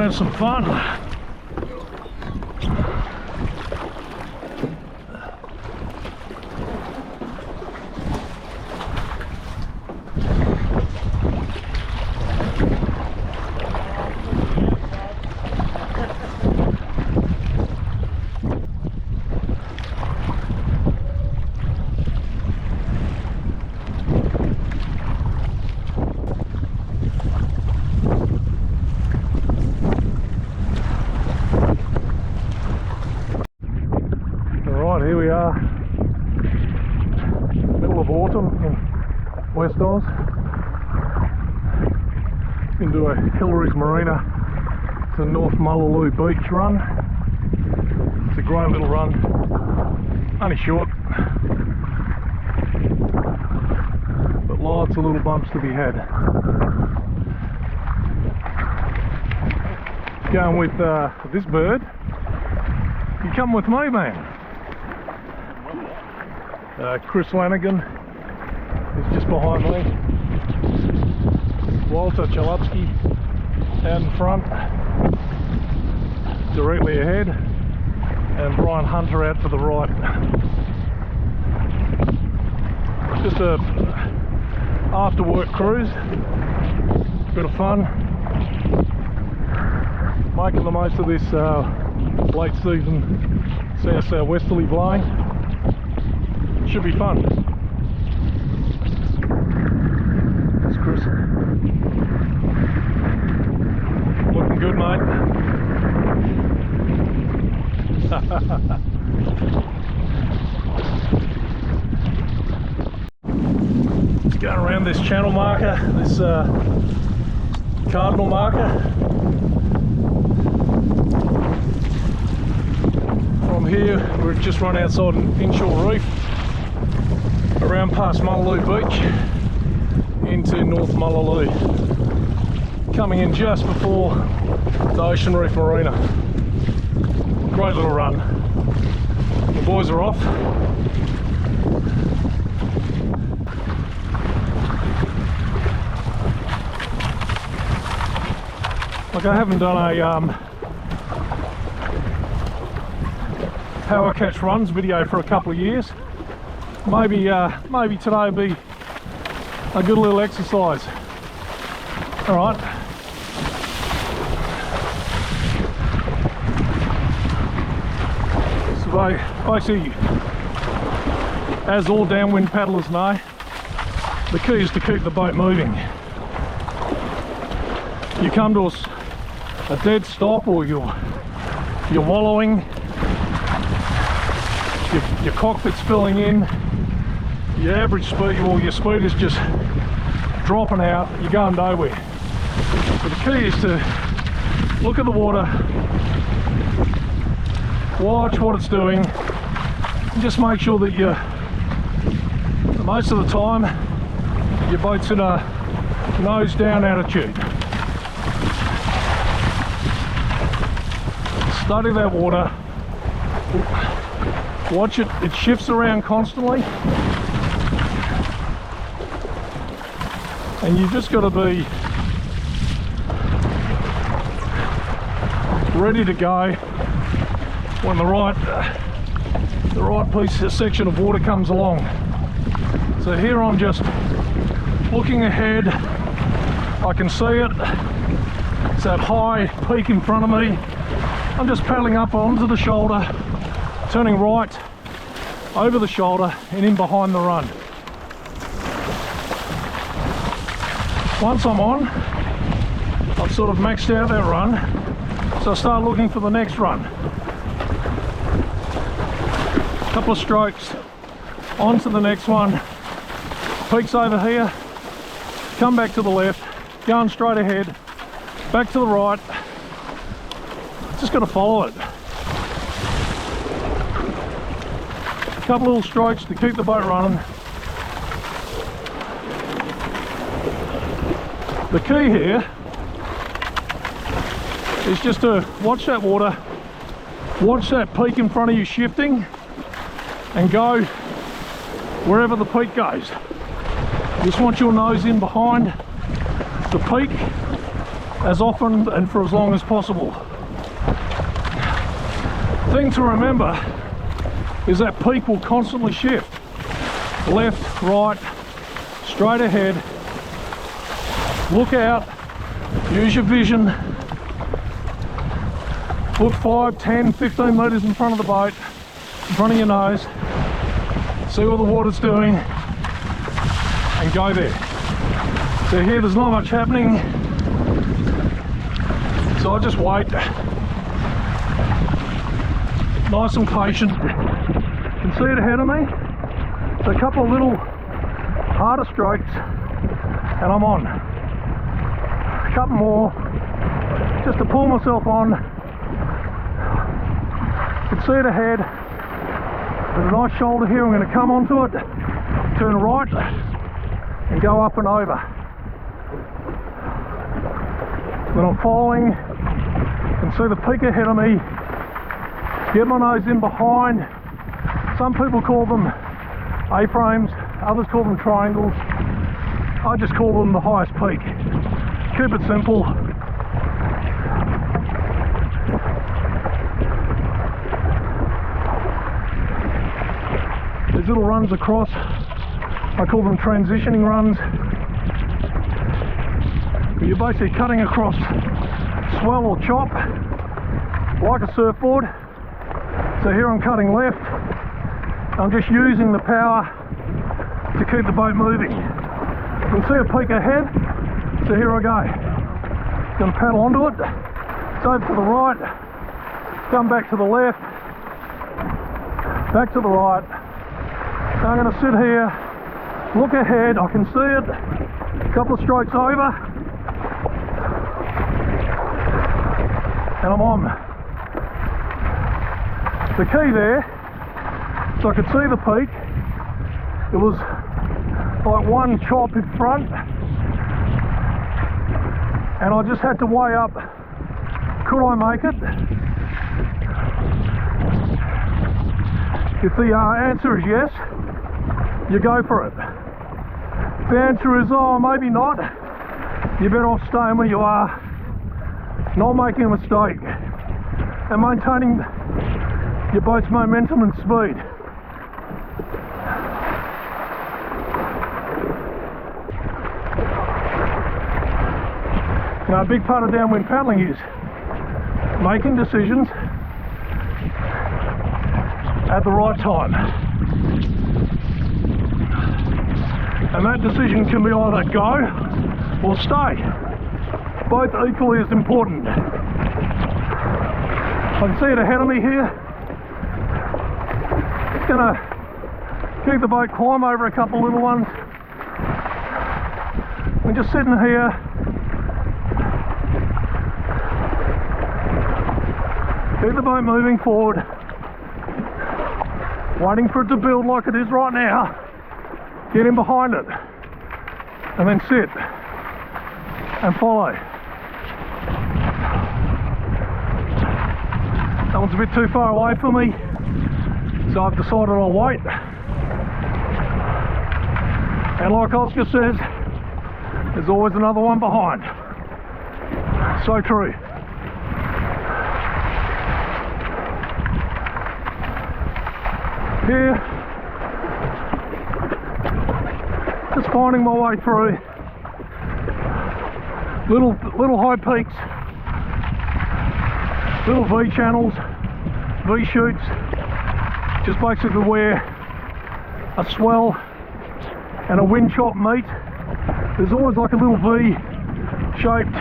have some fun. Here we are, middle of autumn in West Oz. Into a Hillary's Marina to North Mullaloo Beach run. It's a great little run, only short, but lots of little bumps to be had. Going with this bird. You come with me, man. Chris Lanigan is just behind me. Walter Chalupsky out in front, directly ahead, and Brian Hunter out to the right. Just a after work cruise, bit of fun, making the most of this late season south-southwesterly blowing. Should be fun. That's Chris. Looking good, mate. Just going around this channel marker, this cardinal marker. From here, we've just run outside an inshore reef, around past Mullaloo Beach into North Mullaloo, coming in just before the Ocean Reef Marina. Great little run. The boys are off. Like, I haven't done a power catch runs video for a couple of years. Maybe today will be a good little exercise. All right. So basically, as all downwind paddlers know, the key is to keep the boat moving. You come to a dead stop, or you're wallowing, your cockpit's filling in, your average speed, or your speed is just dropping out, you're going nowhere. So the key is to look at the water, watch what it's doing, and just make sure that most of the time your boat's in a nose down attitude. Study that water, watch it, it shifts around constantly, and you've just got to be ready to go when the right section of water comes along. So here I'm just looking ahead, I can see it, it's that high peak in front of me. I'm just paddling up onto the shoulder, turning right over the shoulder and in behind the run. Once I'm on, I've sort of maxed out that run, so I start looking for the next run. Couple of strokes, on to the next one, peaks over here, come back to the left, going straight ahead, back to the right, just got to follow it. Couple little strokes to keep the boat running. The key here is just to watch that water, watch that peak in front of you shifting, and go wherever the peak goes. Just want your nose in behind the peak as often and for as long as possible. The thing to remember is that peak will constantly shift. Left, right, straight ahead. Look out, use your vision. Put 5, 10, 15 metres in front of the boat, in front of your nose. See what the water's doing and go there. So here there's not much happening, so I just wait. Nice and patient. You can see it ahead of me. So a couple of little harder strokes and I'm on. A couple more just to pull myself on. You can see it ahead. There's a nice shoulder here. I'm going to come onto it, turn right and go up and over. Then I'm following. You can see the peak ahead of me. Get my nose in behind. Some people call them A-frames, others call them triangles. I just call them the highest peak. Keep it simple. These little runs across, I call them transitioning runs. You're basically cutting across swell or chop like a surfboard. So here I'm cutting left. I'm just using the power to keep the boat moving. You can see a peak ahead, so here I go. Going to paddle onto it, so to the right, come back to the left, back to the right. Now I'm going to sit here, look ahead, I can see it, a couple of strokes over, and I'm on. The key there, so I could see the peak. It was like one chop in front, and I just had to weigh up, could I make it? If the answer is yes, you go for it. If the answer is, oh, maybe not, you're better off staying where you are, not making a mistake, and maintaining your boat's momentum and speed. Now, a big part of downwind paddling is making decisions at the right time. And that decision can be either go or stay. Both equally as important. I can see it ahead of me here. Just gonna keep the boat climb over a couple of little ones. I'm just sitting here. Keep the boat moving forward, waiting for it to build like it is right now. Get in behind it, and then sit and follow. That one's a bit too far away for me, so I've decided I'll wait. And like Oscar says, there's always another one behind. So true. Here, just finding my way through little high peaks, little V channels, V shoots, just basically where a swell and a wind chop meet. There's always like a little V shaped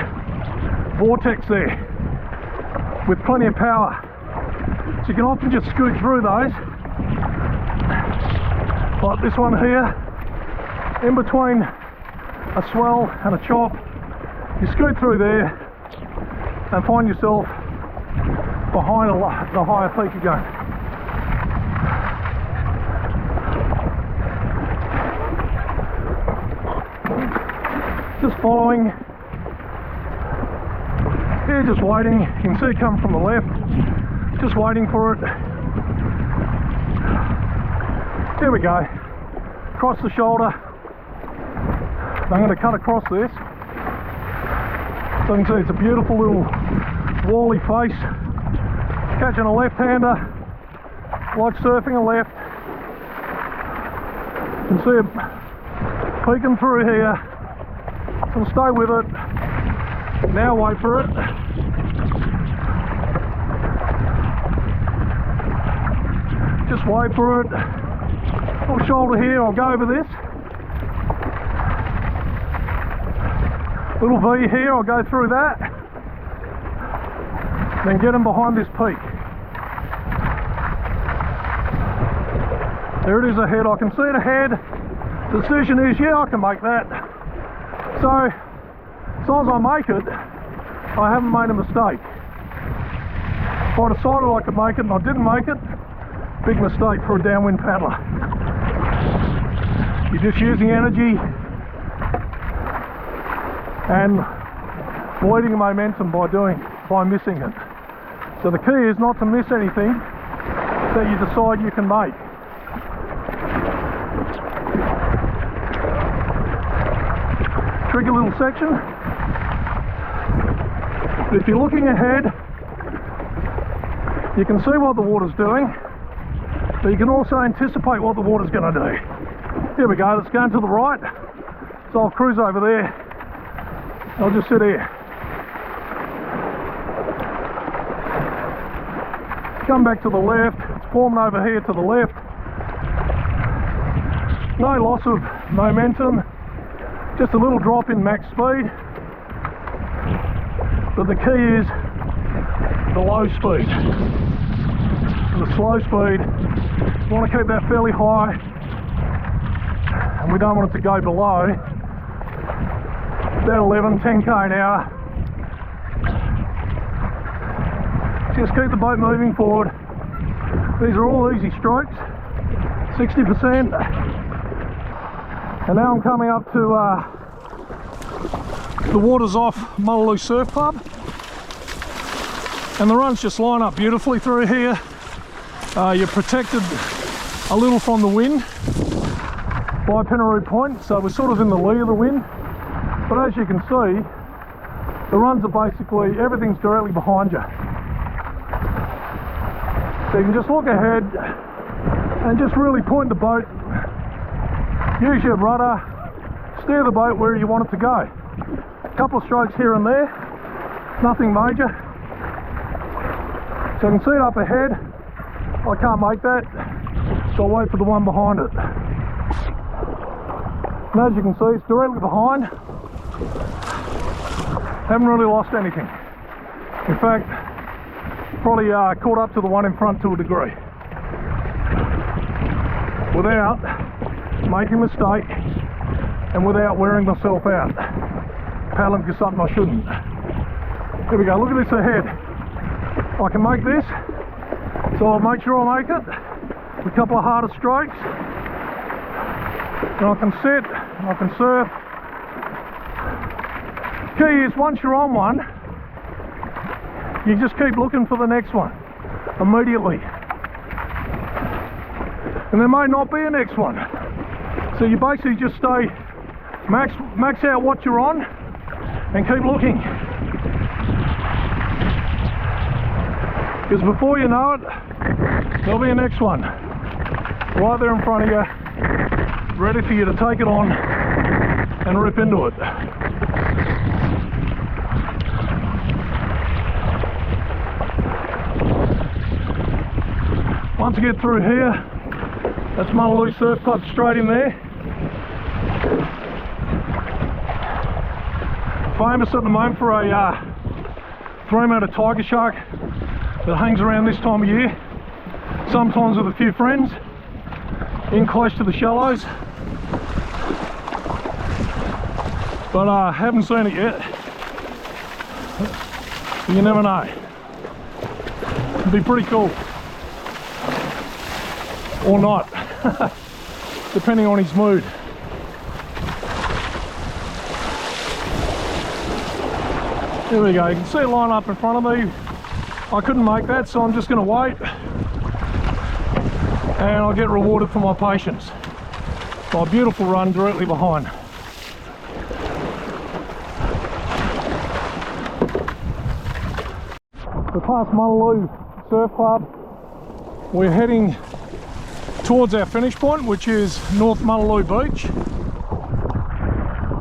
vortex there with plenty of power, so you can often just scoot through those. Like this one here, in between a swell and a chop, you scoot through there and find yourself behind the higher peak again. Just following, here just waiting, you can see it come from the left, just waiting for it. There we go, across the shoulder. I'm going to cut across this. So you can see it's a beautiful little wally face. Catching a left-hander, like surfing a left. You can see it peeking through here. So stay with it. Now wait for it. Just wait for it. Little shoulder here, I'll go over this. Little V here, I'll go through that. Then get them behind this peak. There it is ahead, I can see it ahead. The decision is, yeah, I can make that. So, as long as I make it, I haven't made a mistake. If I decided I could make it and I didn't make it, big mistake for a downwind paddler. You're just using energy and voiding momentum by missing it. So the key is not to miss anything that you decide you can make. Tricky little section. But if you're looking ahead, you can see what the water's doing, but you can also anticipate what the water's going to do. Here we go, it's going to the right, so I'll cruise over there. I'll just sit here. Come back to the left, it's forming over here to the left. No loss of momentum, just a little drop in max speed. But the key is the low speed. The slow speed, you want to keep that fairly high, and we don't want it to go below about 11, 10k an hour. Just keep the boat moving forward. These are all easy strokes, 60%. And now I'm coming up to the waters off Mullaloo Surf Club. And the runs just line up beautifully through here. You're protected a little from the wind by Penaroo Point, so we're sort of in the lee of the wind. But as you can see, the runs are basically, everything's directly behind you. So you can just look ahead and just really point the boat, use your rudder, steer the boat where you want it to go. A couple of strokes here and there, nothing major. So you can see it up ahead. I can't make that, so I'll wait for the one behind it. And as you can see, it's directly behind. Haven't really lost anything. In fact, probably caught up to the one in front to a degree. Without making a mistake and without wearing myself out. Paddling for something I shouldn't. Here we go, look at this ahead. I can make this, so I'll make sure I make it. A couple of harder strokes. And I can sit, I can surf. Key is once you're on one, you just keep looking for the next one immediately. And there may not be a next one. So you basically just stay, max out what you're on and keep looking. Because before you know it, there'll be a next one right there in front of you, ready for you to take it on and rip into it. Once you get through here, that's Mullaloo Surf Club straight in there. Famous at the moment for a 3-metre tiger shark that hangs around this time of year, sometimes with a few friends, in close to the shallows. But I haven't seen it yet. You never know. It'd be pretty cool. Or not, depending on his mood. There we go, you can see it line up in front of me. I couldn't make that, so I'm just going to wait and I'll get rewarded for my patience by a beautiful run directly behind. We're past Mullaloo Surf Club. We're heading towards our finish point, which is North Mullaloo Beach.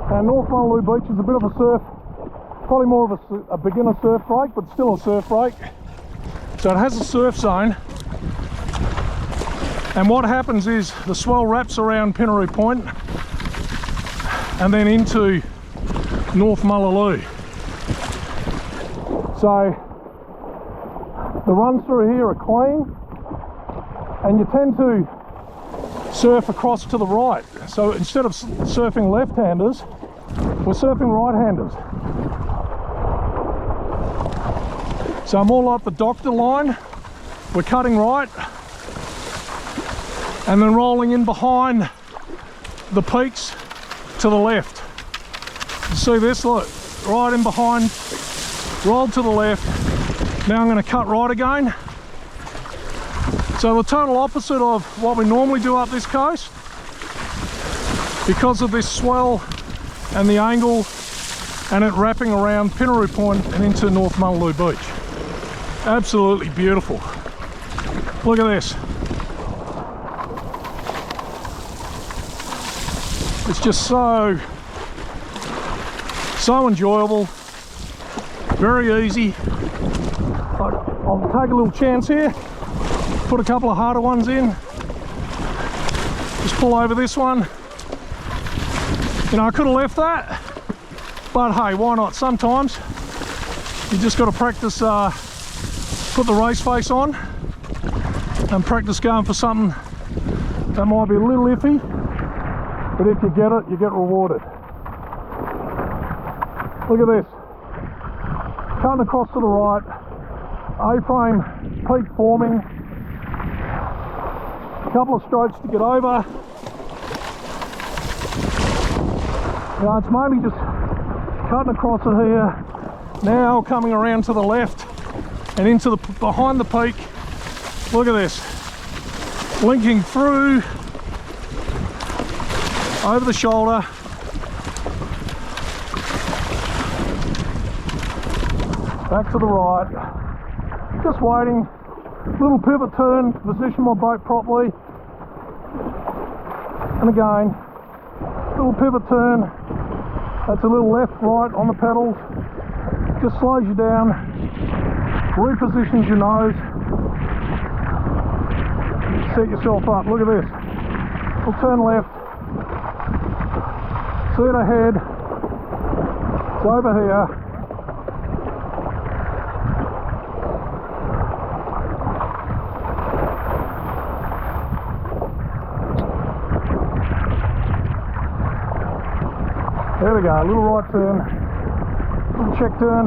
Now, North Mullaloo Beach is a bit of a surf, probably more of a beginner surf break, but still a surf break. So it has a surf zone. And what happens is the swell wraps around Pinaroo Point and then into North Mullaloo. So the runs through here are clean, and you tend to surf across to the right. So instead of surfing left-handers, we're surfing right-handers. So more like the doctor line, we're cutting right and then rolling in behind the peaks to the left. You see this, look, right in behind, roll to the left. Now I'm going to cut right again. So the total opposite of what we normally do up this coast, because of this swell and the angle and it wrapping around Pinaroo Point and into North Mullaloo Beach. Absolutely beautiful. Look at this. It's just so enjoyable, very easy. I'll take a little chance here, put a couple of harder ones in. Just pull over this one. You know, I could have left that, but hey, why not? Sometimes you just got to practice, put the race face on and practice going for something that might be a little iffy, but if you get it, you get rewarded. Look at this, cutting across to the right, A-frame peak forming, a couple of strokes to get over. Now it's mainly just cutting across it here, now coming around to the left and into the behind the peak. Look at this, linking through over the shoulder, back to the right, just waiting, little pivot turn to position my boat properly, and again, little pivot turn, that's a little left, right on the pedals, just slows you down, repositions your nose, set yourself up. Look at this, we'll turn left, see it ahead, it's over here. There we go, a little right turn, little check turn.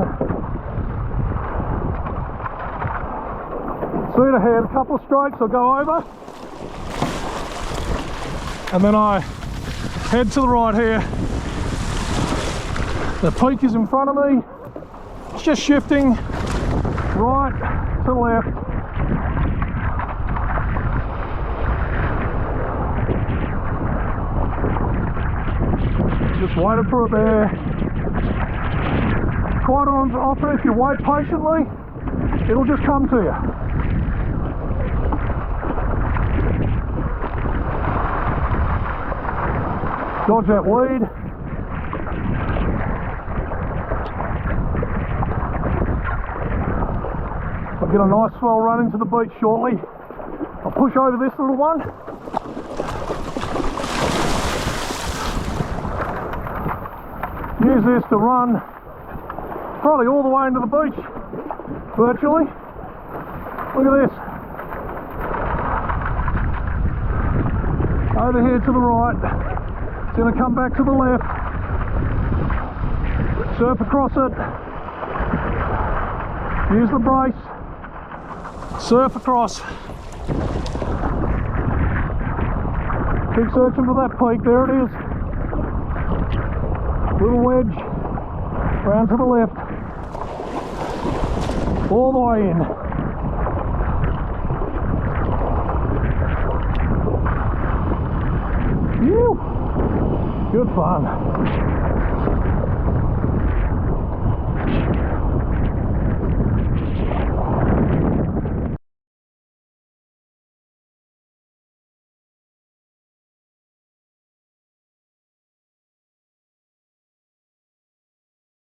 See it ahead, a couple of strokes, I'll go over. And then I head to the right here. The peak is in front of me. It's just shifting right to left. Just waited for it there. Quite often, if you wait patiently, it'll just come to you. Dodge that lead. I'll get a nice swell run into the beach shortly. I'll push over this little one. Use this to run probably all the way into the beach, virtually. Look at this. Over here to the right. It's going to come back to the left. Surf across it. Use the brace. Surf across. Keep searching for that peak. There it is. Little wedge, round to the left, all the way in. Phew. Good fun.